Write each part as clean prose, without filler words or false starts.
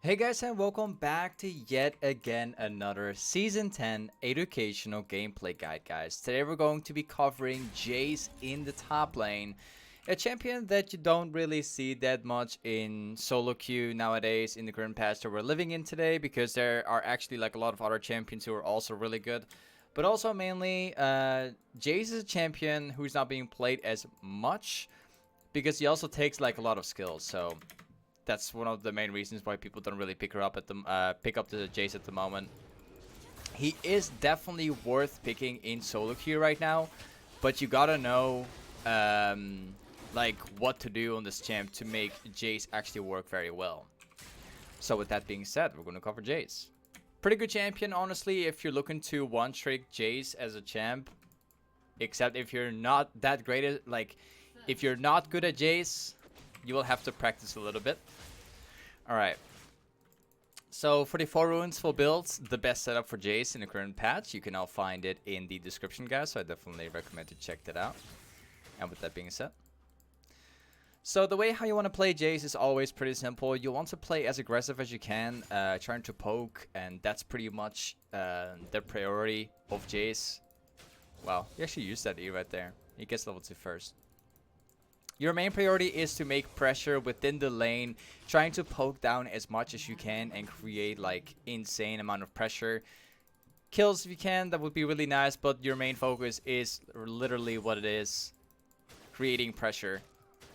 Hey guys, and welcome back to yet again another Season 10 educational gameplay guide, guys. Today we're going to be covering Jayce in the top lane, a champion that you don't really see that much in solo queue nowadays in the current patch that we're living in today, because there are actually like a lot of other champions who are also really good. But also mainly, Jayce is a champion who's not being played as much because he also takes like a lot of skills, so that's one of the main reasons why people don't really pick up the Jayce at the moment. He is definitely worth picking in solo queue right now, but you gotta know like what to do on this champ to make Jayce actually work very well. So with that being said, we're gonna cover Jayce. Pretty good champion, honestly, if you're looking to one-trick Jayce as a champ. Except if you're not that great at, like, if you're not good at Jayce, you will have to practice a little bit. Alright. So for the 4 runes full builds, the best setup for Jayce in the current patch, you can all find it in the description, guys, so I definitely recommend to check that out. And with that being said, so the way how you want to play Jayce is always pretty simple. You want to play as aggressive as you can, trying to poke, and that's pretty much the priority of Jayce. Wow, he actually used that E right there. He gets level 2 first. Your main priority is to make pressure within the lane, trying to poke down as much as you can and create like insane amount of pressure. Kills if you can, that would be really nice, but your main focus is literally what it is, creating pressure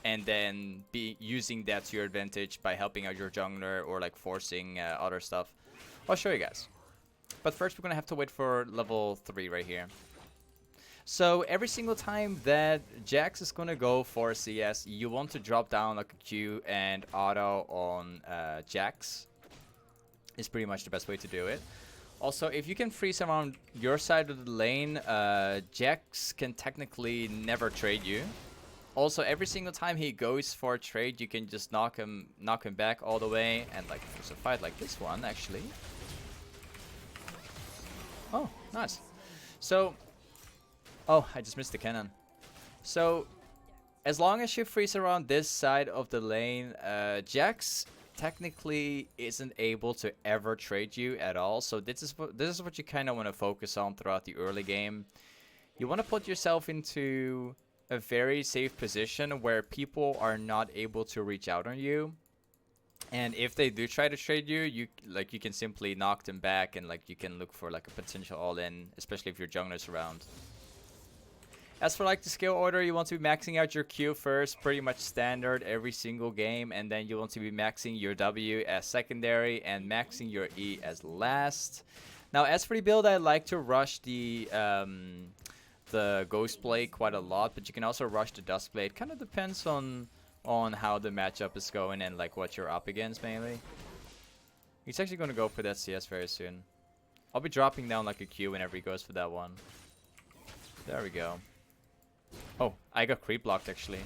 and then using that to your advantage by helping out your jungler or like forcing other stuff. I'll show you guys. But first we're gonna have to wait for level 3 right here. So every single time that Jax is gonna go for CS, you want to drop down like a Q and auto on Jax. Is pretty much the best way to do it. Also, if you can freeze around your side of the lane, Jax can technically never trade you. Also, every single time he goes for a trade, you can just knock him back all the way, and like there's a fight like this one actually. Oh, nice. So. Oh, I just missed the cannon. So, as long as you freeze around this side of the lane, Jax technically isn't able to ever trade you at all. So this is what you kind of want to focus on throughout the early game. You want to put yourself into a very safe position where people are not able to reach out on you. And if they do try to trade you, you can simply knock them back, and like you can look for like a potential all-in, especially if your jungler's around. As for like the skill order, you want to be maxing out your Q first, pretty much standard every single game, and then you want to be maxing your W as secondary and maxing your E as last. Now, as for the build, I like to rush the ghostblade quite a lot, but you can also rush the duskblade. Kind of depends on how the matchup is going and like what you're up against mainly. He's actually going to go for that CS very soon. I'll be dropping down like a Q whenever he goes for that one. There we go. Oh, I got creep blocked actually.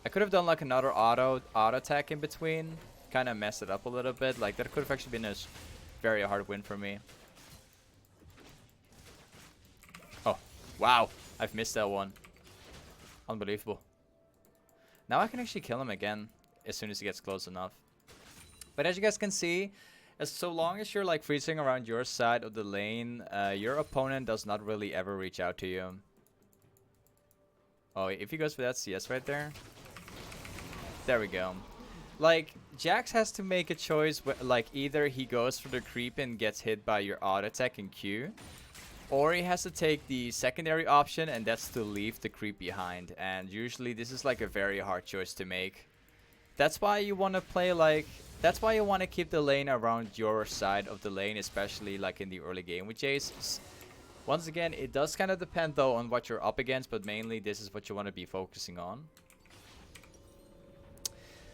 I could have done like another auto attack in between. Kind of messed it up a little bit. Like that could have actually been a very hard win for me. Oh, wow. I've missed that one. Unbelievable. Now I can actually kill him again as soon as he gets close enough. But as you guys can see, so long as you're like freezing around your side of the lane, your opponent does not really ever reach out to you. Oh, if he goes for that CS right there. There we go. Like, Jax has to make a choice, like either he goes for the creep and gets hit by your auto attack and Q, or he has to take the secondary option, and that's to leave the creep behind. And usually this is like a very hard choice to make. That's why you want to play like... That's why you want to keep the lane around your side of the lane, especially like in the early game with Jayce. Once again, it does kind of depend though on what you're up against, but mainly this is what you want to be focusing on.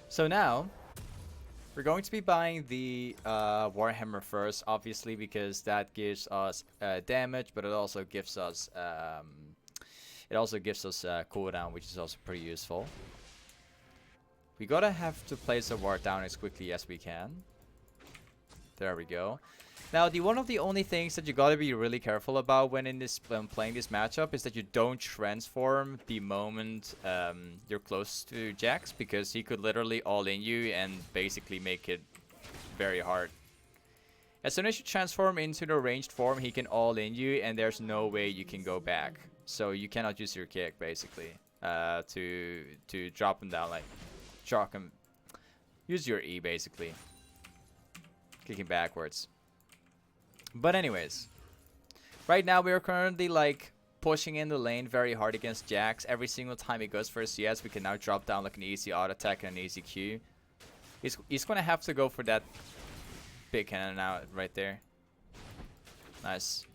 So now, we're going to be buying the Warhammer first, obviously, because that gives us damage, but it also gives us cooldown, which is also pretty useful. We gotta have to place a ward down as quickly as we can. There we go. Now, one of the only things that you gotta be really careful about when playing this matchup is that you don't transform the moment you're close to Jax, because he could literally all-in you and basically make it very hard. As soon as you transform into the ranged form, he can all-in you, and there's no way you can go back. So you cannot use your kick, basically, to drop him down, like, shock him. Use your E, basically. Kicking backwards. But anyways, right now we are currently like pushing in the lane very hard against Jax. Every single time he goes for a CS, we can now drop down like an easy auto attack and an easy Q. He's gonna have to go for that big cannon out right there. Nice.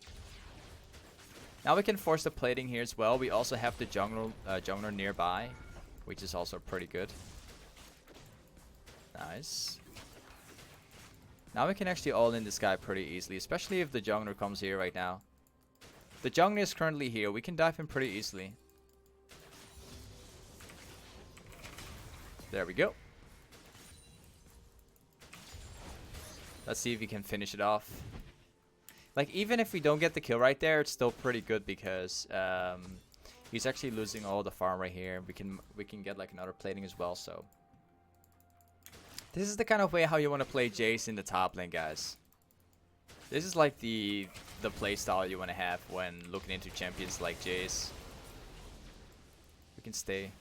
Now we can force the plating here as well. We also have the jungler nearby, which is also pretty good. Nice. Now we can actually all-in this guy pretty easily, especially if the jungler comes here right now. The jungler is currently here. We can dive him pretty easily. There we go. Let's see if we can finish it off. Like, even if we don't get the kill right there, it's still pretty good because he's actually losing all the farm right here. We can get like another plating as well, so. This is the kind of way how you want to play Jayce in the top lane, guys. This is like the playstyle you want to have when looking into champions like Jayce. We can stay.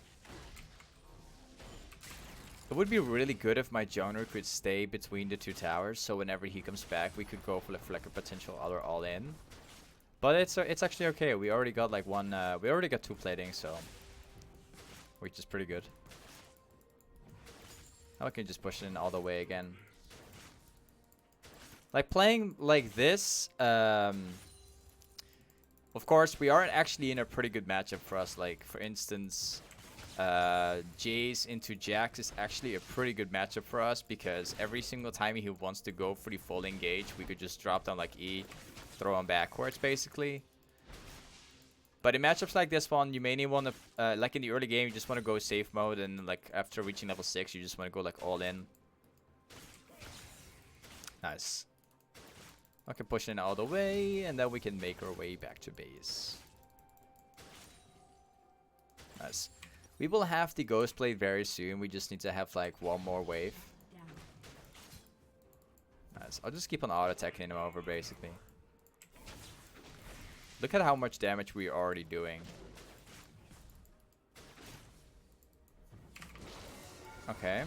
It would be really good if my jungler could stay between the two towers, so whenever he comes back, we could go for like a potential other all-in. But it's actually okay. We already got like one. We already got 2 plating, so which is pretty good. Now we can just push it in all the way again. Like playing like this, of course, we are actually in a pretty good matchup for us. Like, for instance, Jayce into Jax is actually a pretty good matchup for us, because every single time he wants to go for the full engage, we could just drop down like E, throw him backwards, basically. But in matchups like this one, you mainly want to, like in the early game, you just want to go safe mode, and like after reaching level 6, you just want to go like all in. Nice. Okay, push in all the way, and then we can make our way back to base. Nice. We will have the ghostblade very soon. We just need to have like one more wave. Nice. I'll just keep on auto attacking him over, basically. Look at how much damage we're already doing. Okay.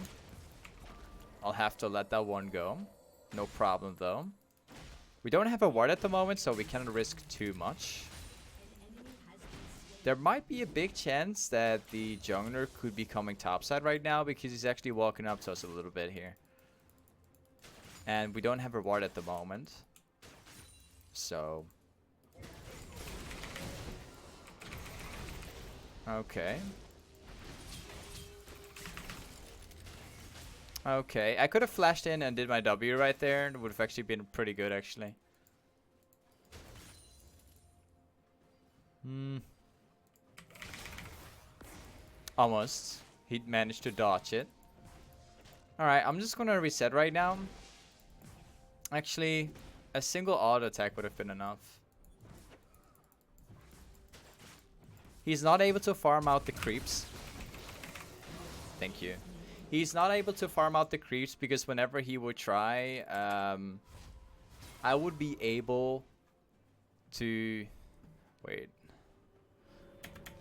I'll have to let that one go. No problem though. We don't have a ward at the moment, so we cannot risk too much. There might be a big chance that the jungler could be coming topside right now, because he's actually walking up to us a little bit here. And we don't have a ward at the moment. So... okay. Okay, I could have flashed in and did my W right there. It would have actually been pretty good, actually. Almost. He managed to dodge it. Alright, I'm just gonna reset right now. Actually, a single auto attack would have been enough. He's not able to farm out the creeps. Thank you. He's not able to farm out the creeps because whenever he would try, I would be able to... wait.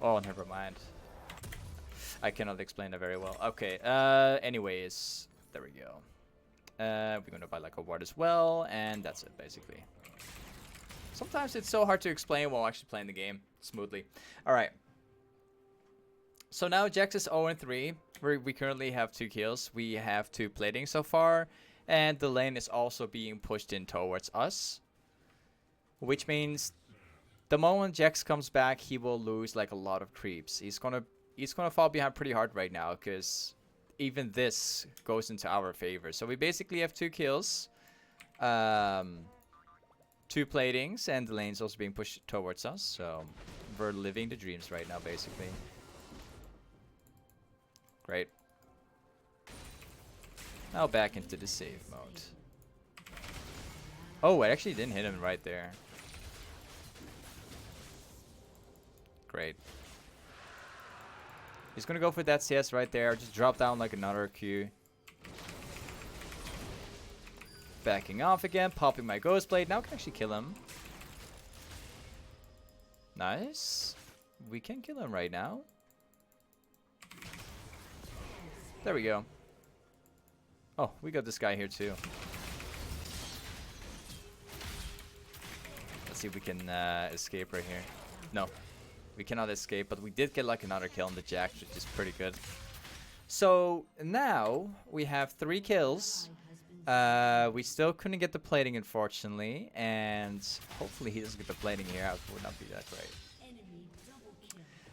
Oh, never mind. I cannot explain that very well. Okay, anyways, there we go. We're gonna buy like a ward as well, and that's it, basically. Sometimes it's so hard to explain while actually playing the game smoothly. Alright. So now Jax is 0-3. We currently have 2 kills. We have 2 plating so far. And the lane is also being pushed in towards us. Which means the moment Jax comes back, he will lose like a lot of creeps. He's gonna fall behind pretty hard right now, because even this goes into our favor. So we basically have 2 kills. 2 platings, and the lane's also being pushed towards us, so we're living the dreams right now, basically. Great. Now back into the save mode. Oh, I actually didn't hit him right there. Great. He's gonna go for that CS right there. Just drop down like another Q. Backing off again, popping my ghostblade. Now I can actually kill him. Nice. We can kill him right now. There we go. Oh, we got this guy here too. Let's see if we can escape right here. No, we cannot escape, but we did get like another kill on the Jax, which is pretty good. So now we have 3 kills. We still couldn't get the plating, unfortunately, and hopefully he doesn't get the plating here. It would not be that great.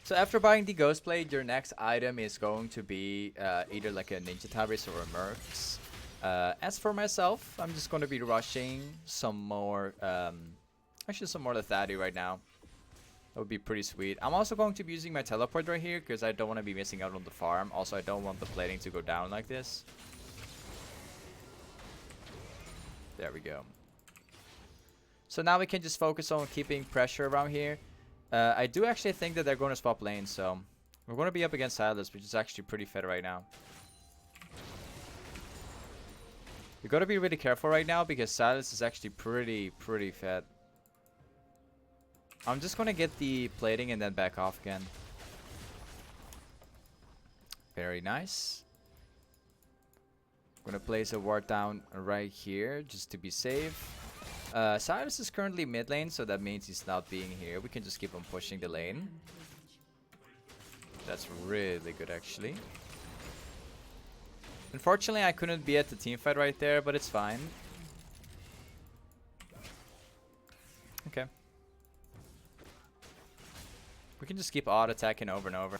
So after buying the ghostblade, your next item is going to be either like a ninja tabi or a mercs. As for myself, I'm just going to be rushing some more, actually some more lethality right now. That would be pretty sweet. I'm also going to be using my teleport right here because I don't want to be missing out on the farm. Also, I don't want the plating to go down like this. There we go. So now we can just focus on keeping pressure around here. I do actually think that they're going to swap lanes, so we're going to be up against Silas, which is actually pretty fed right now. We got to be really careful right now because Silas is actually pretty fed. I'm just going to get the plating and then back off again. Very nice. I'm going to place a ward down right here just to be safe. Cyrus is currently mid lane, so that means he's not being here. We can just keep on pushing the lane. That's really good, actually. Unfortunately, I couldn't be at the team fight right there, but it's fine. Okay. We can just keep auto attacking over and over.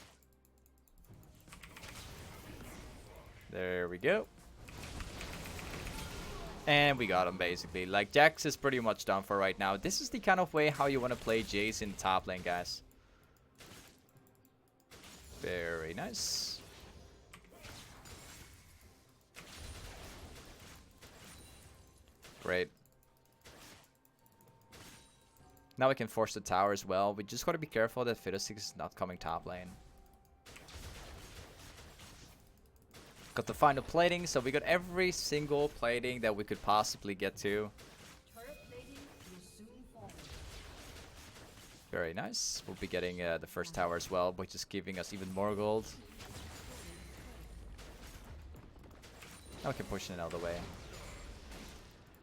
There we go. And we got him, basically. Like, Jax is pretty much done for right now. This is the kind of way how you want to play Jayce in the top lane, guys. Very nice. Great. Now we can force the tower as well. We just got to be careful that Fiddlesticks is not coming top lane. Got the final plating, so we got every single plating that we could possibly get to. Very nice. We'll be getting the first tower as well, which is giving us even more gold. Now we can push it out of the way.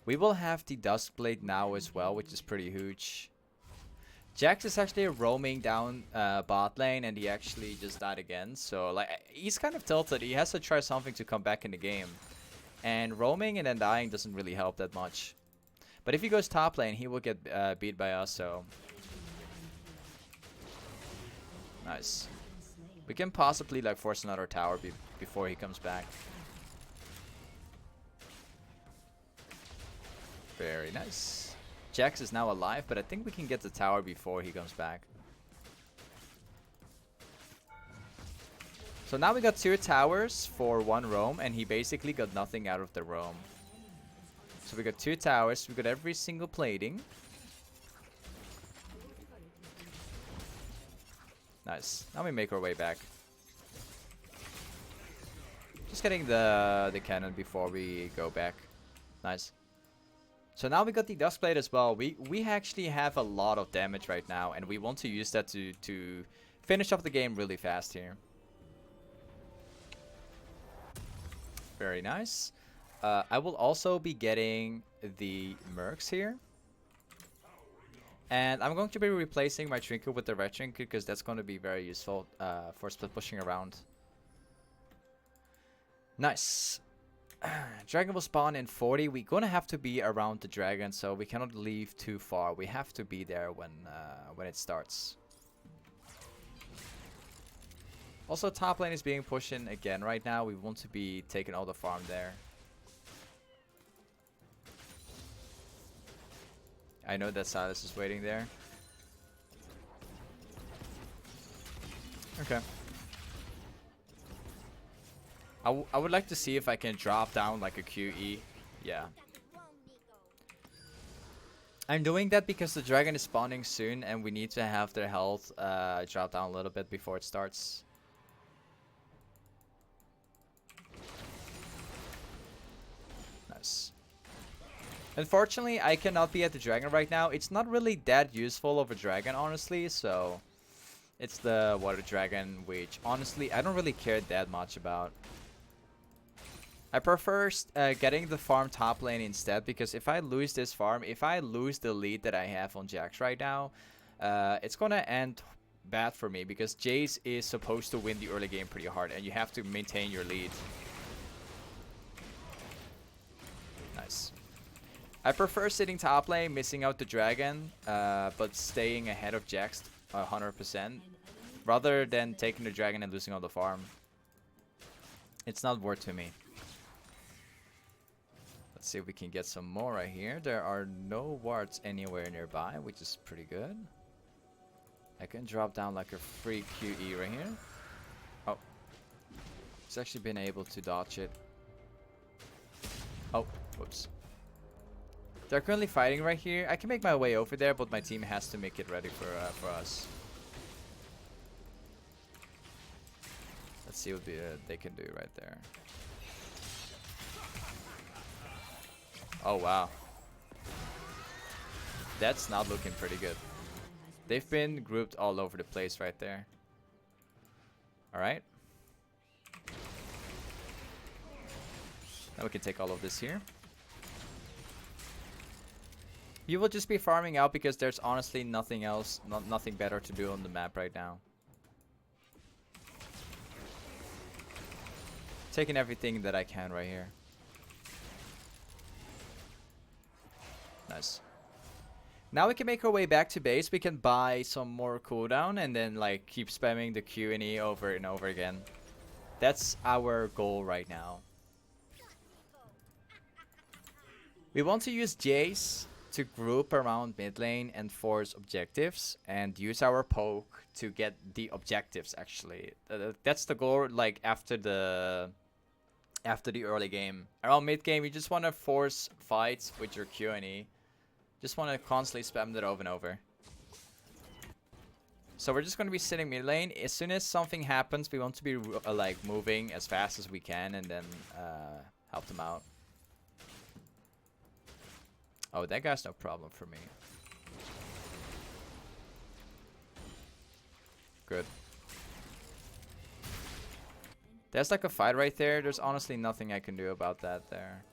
We will have the duskblade now as well, which is pretty huge. Jax is actually roaming down bot lane, and he actually just died again. So like he's kind of tilted. He has to try something to come back in the game. And roaming and then dying doesn't really help that much. But if he goes top lane, he will get beat by us. So nice. We can possibly like force another tower before he comes back. Very nice. Jax is now alive, but I think we can get the tower before he comes back. So now we got 2 towers for 1 roam, and he basically got nothing out of the roam. So we got 2 towers, we got every single plating. Nice. Now we make our way back. Just getting the cannon before we go back. Nice. So now we got the duskblade as well. We actually have a lot of damage right now, and we want to use that to finish up the game really fast here. Very nice. I will also be getting the mercs here. And I'm going to be replacing my trinket with the red trinket because that's going to be very useful for split pushing around. Nice. Dragon will spawn in 40. We're gonna have to be around the dragon, so we cannot leave too far. We have to be there when it starts. Also, top lane is being pushed in again right now. We want to be taking all the farm there. I know that Silas is waiting there. Okay. I would like to see if I can drop down like a QE. Yeah. I'm doing that because the dragon is spawning soon and we need to have their health drop down a little bit before it starts. Nice. Unfortunately, I cannot be at the dragon right now. It's not really that useful of a dragon, honestly, so it's the water dragon, which honestly I don't really care that much about. I prefer getting the farm top lane instead, because if I lose this farm, if I lose the lead that I have on Jax right now, it's gonna end bad for me, because Jayce is supposed to win the early game pretty hard and you have to maintain your lead. Nice. I prefer sitting top lane, missing out the dragon, but staying ahead of Jax 100%, rather than taking the dragon and losing all the farm. It's not worth to me. Let's see if we can get some more right here. There are no wards anywhere nearby, which is pretty good. I can drop down like a free QE right here. Oh. He's actually been able to dodge it. Oh, whoops. They're currently fighting right here. I can make my way over there, but my team has to make it ready for us. Let's see what they can do right there. Oh, wow. That's not looking pretty good. They've been grouped all over the place right there. Alright. Now we can take all of this here. You will just be farming out because there's honestly nothing else, nothing better to do on the map right now. Taking everything that I can right here. Nice. Now we can make our way back to base. We can buy some more cooldown and then like keep spamming the Q and E over and over again. That's our goal right now. We want to use Jayce to group around mid lane and force objectives, and use our poke to get the objectives actually. That's the goal, like after the early game. Around mid game you just want to force fights with your Q and E. Just want to constantly spam that over and over. So we're just going to be sitting mid lane. As soon as something happens, we want to be like moving as fast as we can and then help them out. Oh, that guy's no problem for me. Good. There's like a fight right there. There's honestly nothing I can do about that there.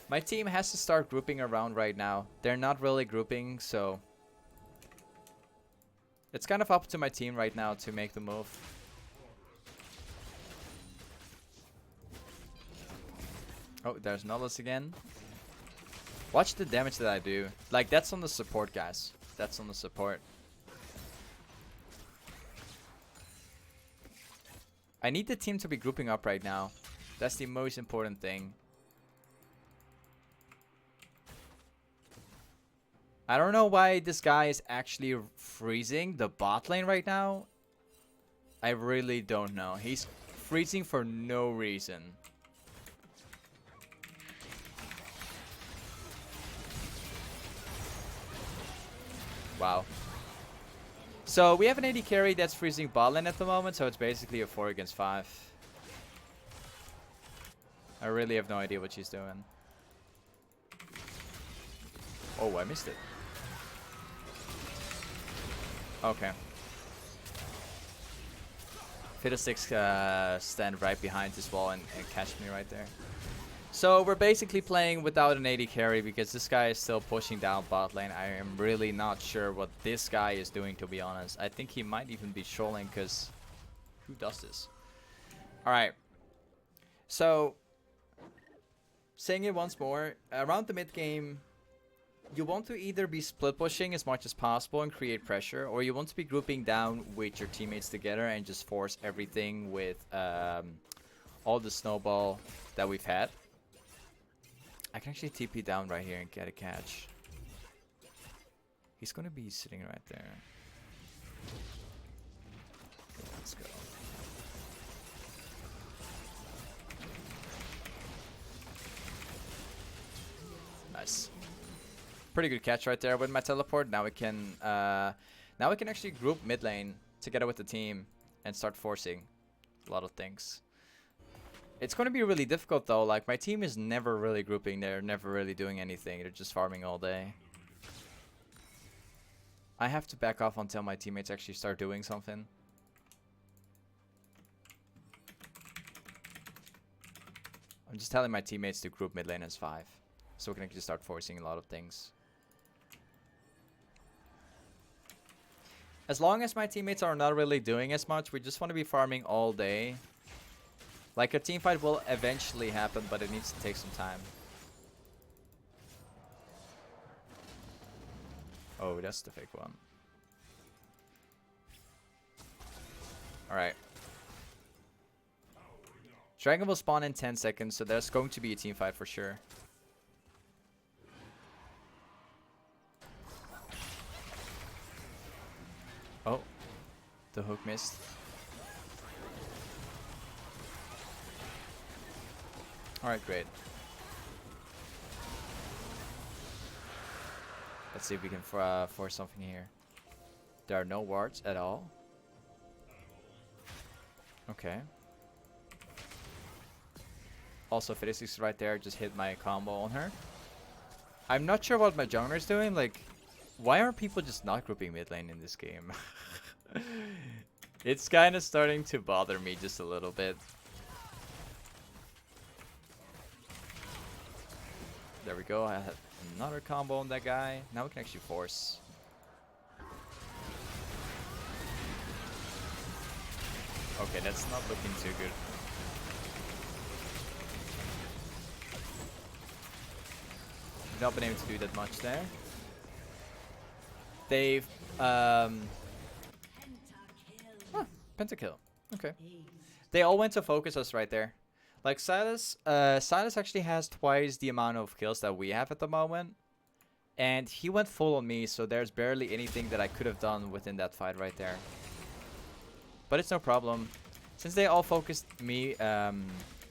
My team has to start grouping around right now. They're not really grouping, so it's kind of up to my team right now to make the move. Oh, there's Nullis again. Watch the damage that I do. Like, that's on the support, guys. That's on the support. I need the team to be grouping up right now. That's the most important thing. I don't know why this guy is actually freezing the bot lane right now. I really don't know. He's freezing for no reason. Wow. So we have an AD carry that's freezing bot lane at the moment, so it's basically a 4 against 5. I really have no idea what she's doing. Oh, I missed it. Okay. Fiddlesticks stand right behind this wall and catch me right there. So we're basically playing without an AD carry because this guy is still pushing down bot lane. I am really not sure what this guy is doing, to be honest. I think he might even be trolling, because who does this? Alright. So, saying it once more, around the mid game, you want to either be split pushing as much as possible and create pressure, or you want to be grouping down with your teammates together and just force everything with all the snowball that we've had. I can actually TP down right here and get a catch. He's gonna be sitting right there. Okay, let's go. Pretty good catch right there with my teleport. Now we can actually group mid lane together with the team and start forcing a lot of things. It's going to be really difficult though. Like, my team is never really grouping. They're never really doing anything. They're just farming all day. I have to back off until my teammates actually start doing something. I'm just telling my teammates to group mid lane as 5. So we can actually start forcing a lot of things. As long as my teammates are not really doing as much, we just want to be farming all day. Like, a team fight will eventually happen, but it needs to take some time. Oh, that's the fake one. Alright. Dragon will spawn in 10 seconds, so there's going to be a team fight for sure. Oh, the hook missed. Alright, great. Let's see if we can force something here. There are no wards at all. Okay. Also, Fiddlesticks right there just hit my combo on her. I'm not sure what my jungler is doing. Like, why are people just not grouping mid lane in this game? It's kind of starting to bother me just a little bit. There we go. I had another combo on that guy. Now we can actually force. Okay, that's not looking too good. Not been able to do that much there. They've pentakill. Okay. They all went to focus us right there. Like, Silas actually has twice the amount of kills that we have at the moment. And he went full on me, so there's barely anything that I could have done within that fight right there. But it's no problem. Since they all focused me,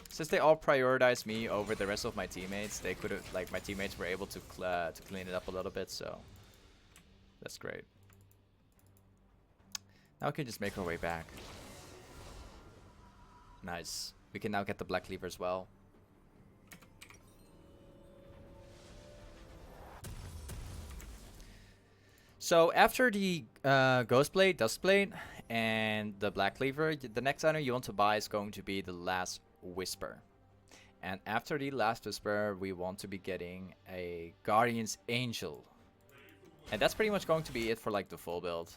since they all prioritized me over the rest of my teammates, they could have, like, my teammates were able to clean it up a little bit, so that's great. Now we can just make our way back. Nice. We can now get the blackcleaver as well. So after the ghostblade, duskblade, and the blackcleaver, the next item you want to buy is going to be the last whisper. And after the last whisper, we want to be getting a guardian's angel. And that's pretty much going to be it for, like, the full build.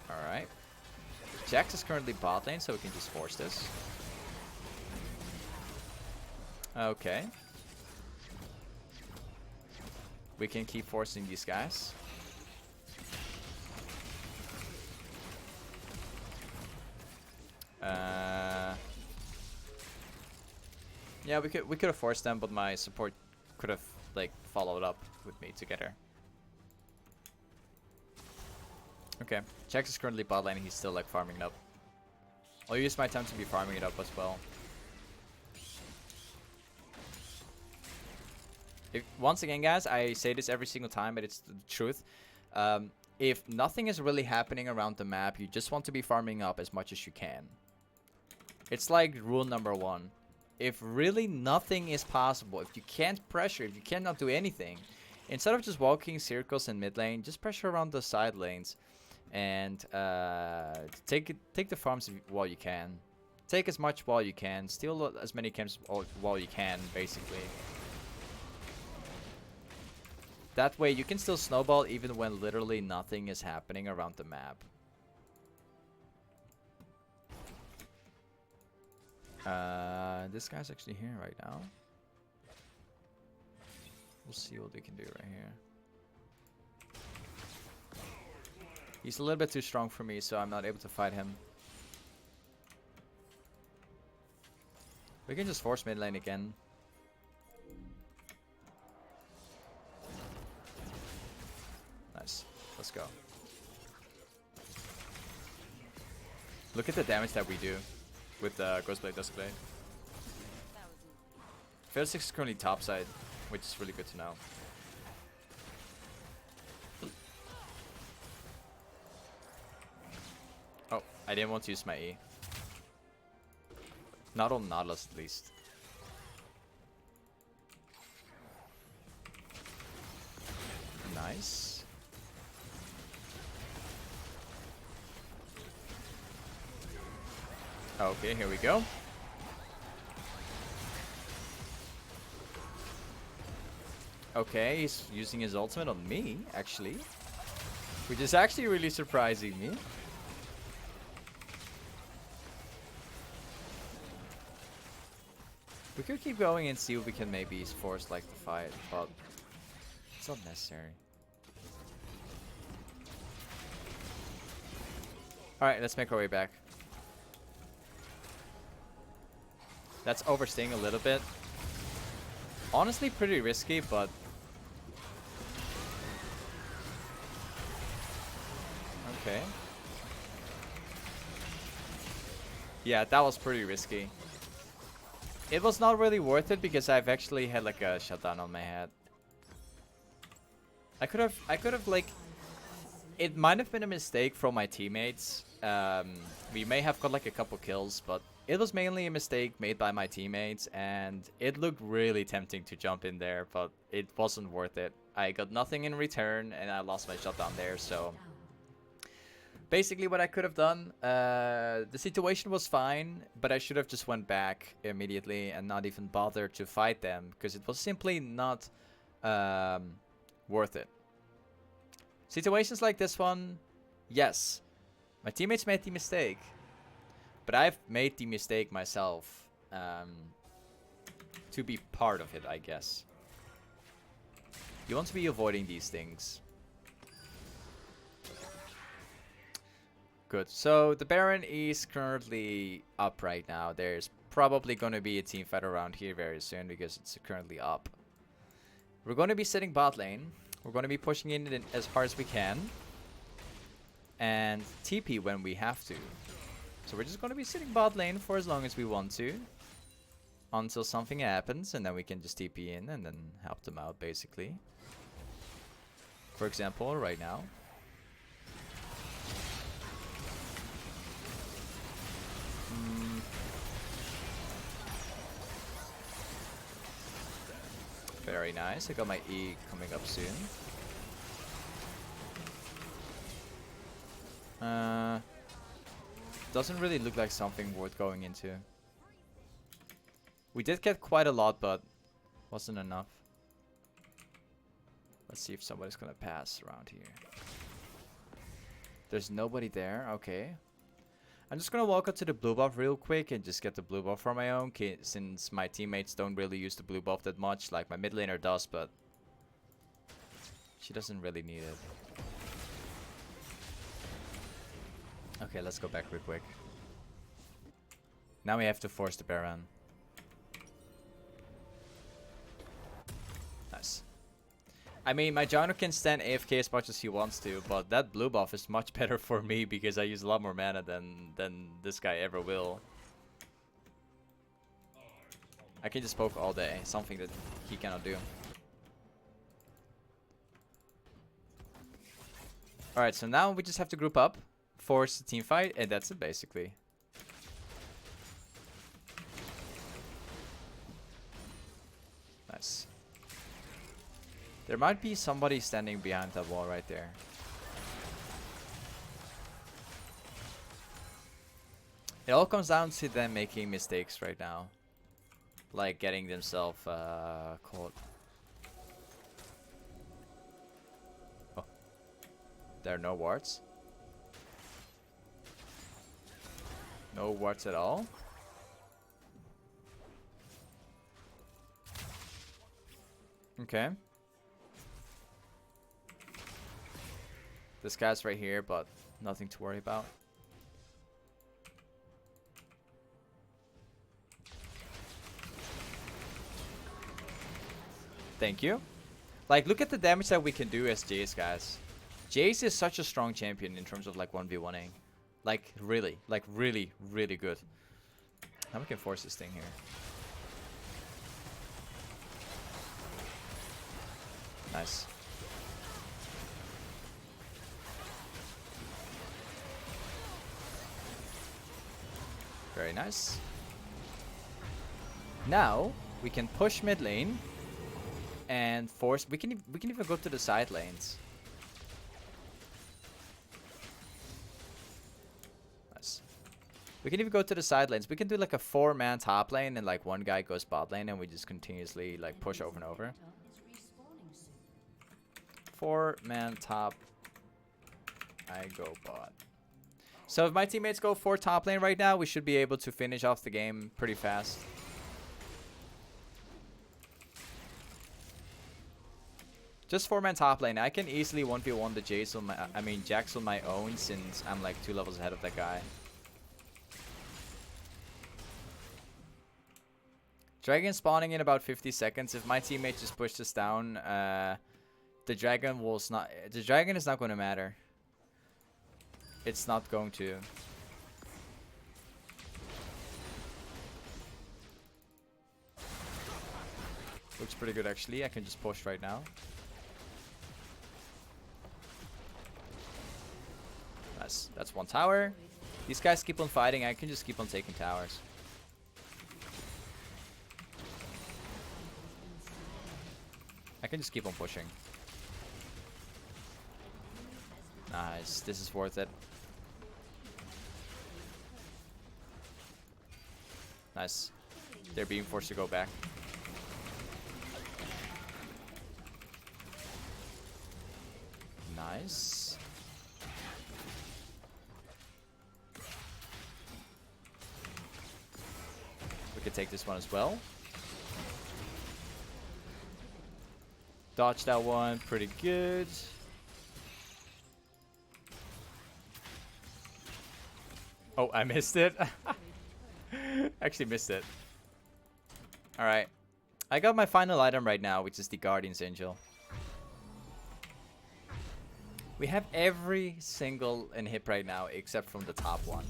Alright. Jax is currently bot lane, so we can just force this. Okay. We can keep forcing these guys. Yeah, we could have forced them, but my support could have, like, followed up with me together. Okay, Jax is currently bot lane. He's still, like, farming it up. I'll use my time to be farming it up as well. Once again, guys, I say this every single time, but it's the truth. If nothing is really happening around the map, you just want to be farming up as much as you can. It's like rule number 1. If really nothing is possible, if you can't pressure, if you cannot do anything, instead of just walking circles in mid lane, just pressure around the side lanes and take the farms while you can. Take as much while you can. Steal as many camps while you can, basically. That way you can still snowball even when literally nothing is happening around the map. This guy's actually here right now. We'll see what we can do right here. He's a little bit too strong for me, so I'm not able to fight him. We can just force mid lane again. Nice. Let's go. Look at the damage that we do with the ghostblade, duskblade. Phil6 is currently topside, which is really good to know. Oh, I didn't want to use my E. Not on Nautilus, at least. Nice. Okay, here we go. Okay, he's using his ultimate on me, actually. Which is actually really surprising me. We could keep going and see if we can maybe force like the fight, but it's not necessary. Alright, let's make our way back. That's overstaying a little bit. Honestly, pretty risky, but... Okay. Yeah, that was pretty risky. It was not really worth it because I've actually had like a shutdown on my head. I could have like... It might have been a mistake from my teammates. We may have got like a couple kills, but it was mainly a mistake made by my teammates, and it looked really tempting to jump in there, but it wasn't worth it. I got nothing in return, and I lost my shutdown there, so... Basically what I could have done, the situation was fine, but I should have just went back immediately and not even bothered to fight them, because it was simply not worth it. Situations like this one, yes, my teammates made the mistake, but I've made the mistake myself to be part of it, I guess. You want to be avoiding these things. Good. So the Baron is currently up right now. There's probably going to be a team fight around here very soon because it's currently up. We're going to be sitting bot lane. We're going to be pushing in as hard as we can. And TP when we have to. So we're just going to be sitting bot lane for as long as we want to. Until something happens, and then we can just TP in and then help them out basically. For example, right now. Very nice. I got my E coming up soon. Doesn't really look like something worth going into. We did get quite a lot, but wasn't enough. Let's see if somebody's gonna pass around here. There's nobody there. Okay. I'm just gonna walk up to the blue buff real quick and just get the blue buff for my own, since my teammates don't really use the blue buff that much. Like my mid laner does, but she doesn't really need it. Okay, let's go back real quick. Now we have to force the Baron. Nice. I mean, my Jono can stand AFK as much as he wants to, but that blue buff is much better for me because I use a lot more mana than this guy ever will. I can just poke all day, something that he cannot do. Alright, so now we just have to group up, force a team fight, and that's it basically. Nice. There might be somebody standing behind that wall right there. It all comes down to them making mistakes right now. Like getting themselves caught. Oh. There are no wards. No wards at all. Okay. This guy's right here, but nothing to worry about. Thank you. Like, look at the damage that we can do as Jayce, guys. Jayce is such a strong champion in terms of like 1v1ing. Like, really, really good. Now we can force this thing here. Nice. Very nice. Now we can push mid lane and force. We can even go to the side lanes. Nice. We can even go to the side lanes. We can do like a 4-man top lane and like one guy goes bot lane and we just continuously like push over and over. 4-man top. I go bot. So if my teammates go 4 top lane right now, we should be able to finish off the game pretty fast. Just 4-man top lane. I can easily 1v1 the Jayce on my, Jax on my own since I'm like 2 levels ahead of that guy. Dragon spawning in about 50 seconds. If my teammate just pushed us down, the dragon is not going to matter. It's not going to. Looks pretty good actually. I can just push right now. That's 1 tower. These guys keep on fighting. I can just keep on taking towers. I can just keep on pushing. Nice. This is worth it. Nice. They're being forced to go back. Nice. We could take this one as well. Dodge that one. Pretty good. Oh, I missed it. Actually missed it. Alright. I got my final item right now, which is the Guardian's Angel. We have every single inhib right now except from the top one.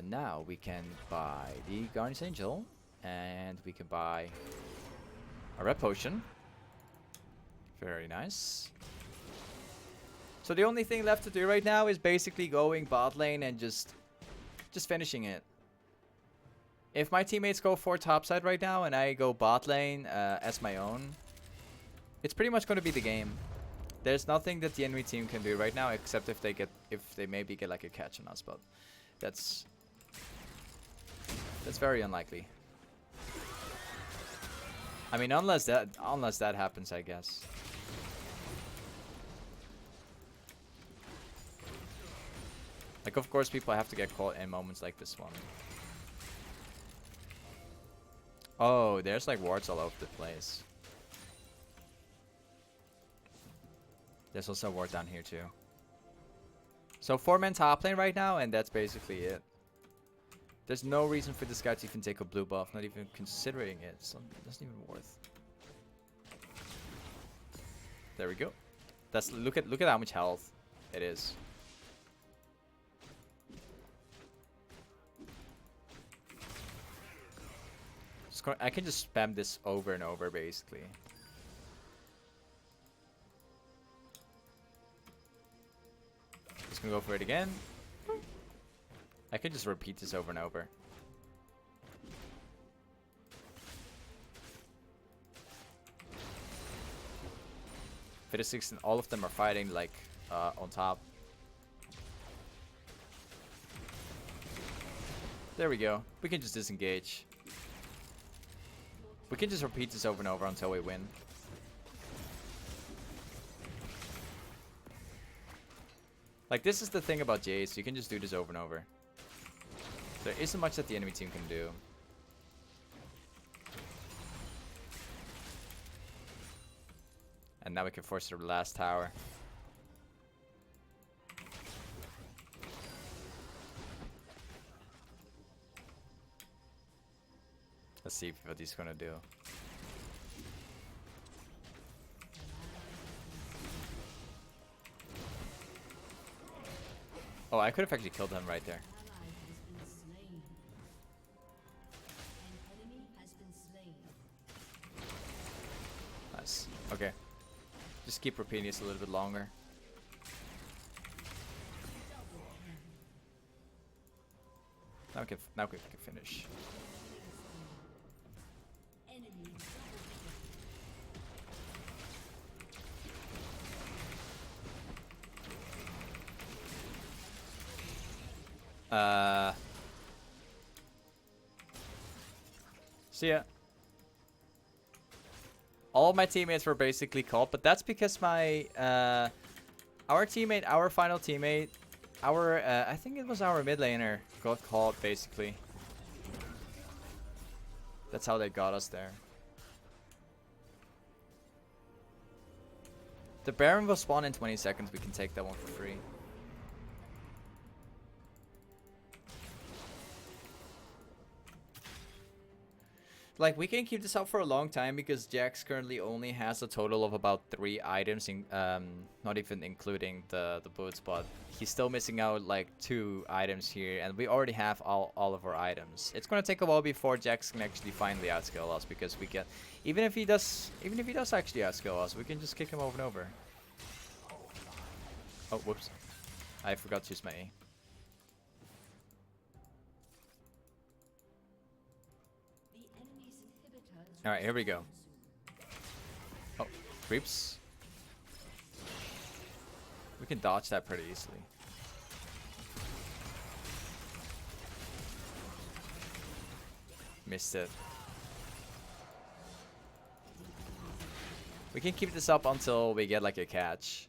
Now we can buy the Guardian's Angel. And we can buy a red potion. Very nice. So the only thing left to do right now is basically going bot lane and just finishing it. If my teammates go 4 topside right now and I go bot lane as my own, it's pretty much going to be the game. There's nothing that the enemy team can do right now except if they maybe get like a catch on us, but that's very unlikely. I mean, unless that happens, I guess. Like, of course, people have to get caught in moments like this one. Oh, there's like wards all over the place. There's also a ward down here too. So 4-man top lane right now, and that's basically it. There's no reason for this guy to even take a blue buff, not even considering it. So it doesn't even worth. There we go. That's look at how much health it is. I can just spam this over and over basically. Just gonna go for it again. I can just repeat this over and over. Fidesix and all of them are fighting like on top. There we go. We can just disengage. We can just repeat this over and over until we win. Like, this is the thing about Jayce. You can just do this over and over. There isn't much that the enemy team can do. And now we can force the last tower. Let's see what he's gonna do. Oh, I could have actually killed him right there. Nice. Just keep repeating this a little bit longer. Now we can finish. See ya. All of my teammates were basically caught, but that's because my our final teammate, I think it was our mid laner, got caught basically. That's how they got us there. The Baron will spawn in 20 seconds. We can take that one for free. Like, we can keep this up for a long time because Jax currently only has a total of about 3 items, not even including the boots, but he's still missing out like 2 items here, and we already have all of our items. It's gonna take a while before Jax can actually finally outscale us, because we can, even if he does actually outscale us, we can just kick him over and over. Oh, whoops! I forgot to use my E. Alright, here we go. Oh, creeps. We can dodge that pretty easily. Missed it. We can keep this up until we get like a catch.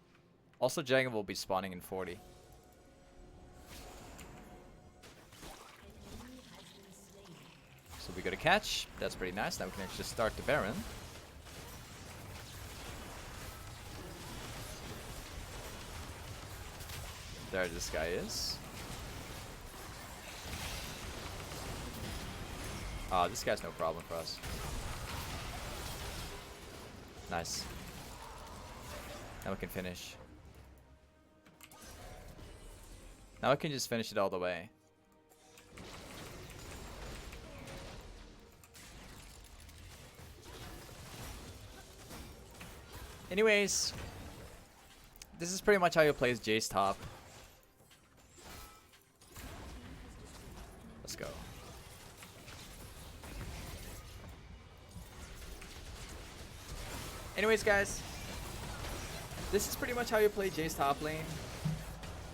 Also, Jagan will be spawning in 40. So we got a catch. That's pretty nice. Now we can actually start the Baron. There this guy is. Ah, this guy's no problem for us. Nice. Now we can finish. Now I can just finish it all the way. Anyways, this is pretty much how you play Jayce top. Let's go. Anyways, guys, this is pretty much how you play Jayce top lane.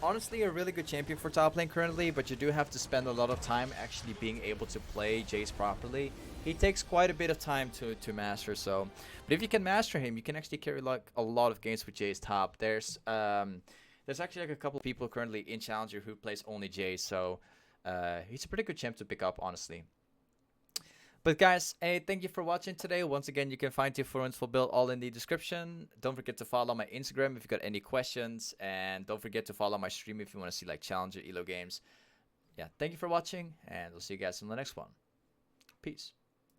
Honestly, a really good champion for top lane currently, but you do have to spend a lot of time actually being able to play Jayce properly. He takes quite a bit of time to master, so. But if you can master him, you can actually carry like a lot of games with Jayce top. There's actually like a couple of people currently in Challenger who plays only Jayce, so he's a pretty good champ to pick up, honestly. But guys, hey, thank you for watching today. Once again, you can find the full info build all in the description. Don't forget to follow my Instagram if you got any questions, and don't forget to follow my stream if you want to see like Challenger Elo games. Yeah, thank you for watching, and we'll see you guys in the next one. Peace.